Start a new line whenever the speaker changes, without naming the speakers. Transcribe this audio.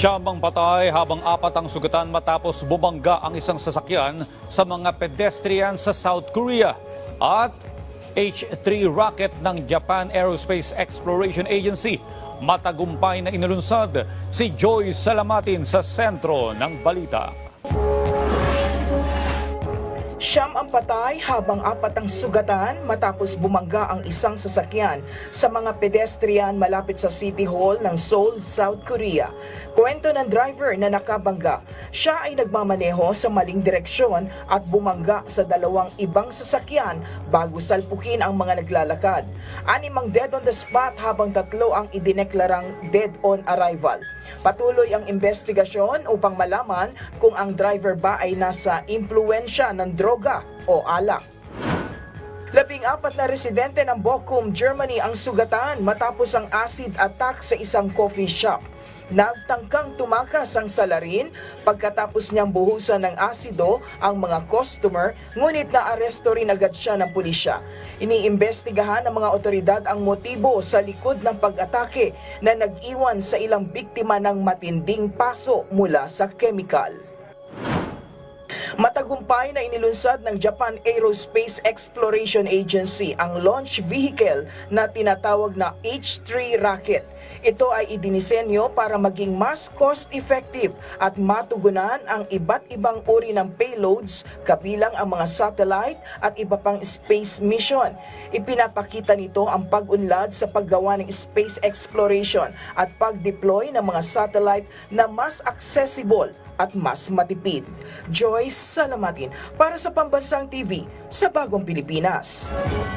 Siyam ang patay habang apat ang sugatan matapos bumangga ang isang sasakyan sa mga pedestrian sa South Korea. At H-3 rocket ng Japan Aerospace Exploration Agency. Matagumpay na inulunsad si Joy Salamatin sa sentro ng balita.
Siyam ang patay habang apat ang sugatan matapos bumangga ang isang sasakyan sa mga pedestrian malapit sa City Hall ng Seoul, South Korea. Kwento ng driver na nakabangga, siya ay nagmamaneho sa maling direksyon at bumangga sa dalawang ibang sasakyan bago salpukin ang mga naglalakad. Animang dead on the spot habang tatlo ang idineklarang dead on arrival. Patuloy ang investigasyon upang malaman kung ang driver ba ay nasa impluwensya ng droga o alak. 14 na residente ng Bochum, Germany ang sugatan matapos ang acid attack sa isang coffee shop. Nagtangkang tumakas ang salarin pagkatapos niyang buhusan ng asido ang mga customer, ngunit naaresto rin agad siya ng pulisya. Iniimbestigahan ng mga otoridad ang motibo sa likod ng pag-atake na nag-iwan sa ilang biktima ng matinding paso mula sa chemical. Matagumpay na inilunsad ng Japan Aerospace Exploration Agency ang launch vehicle na tinatawag na H-3 rocket. Ito ay idinisenyo para maging mas cost-effective at matugunan ang iba't ibang uri ng payloads kabilang ang mga satellite at iba pang space mission. Ipinapakita nito ang pag-unlad sa paggawa ng space exploration at pag-deploy ng mga satellite na mas accessible at mas matipid. Joyce Salamatin para sa Pambansang TV sa Bagong Pilipinas.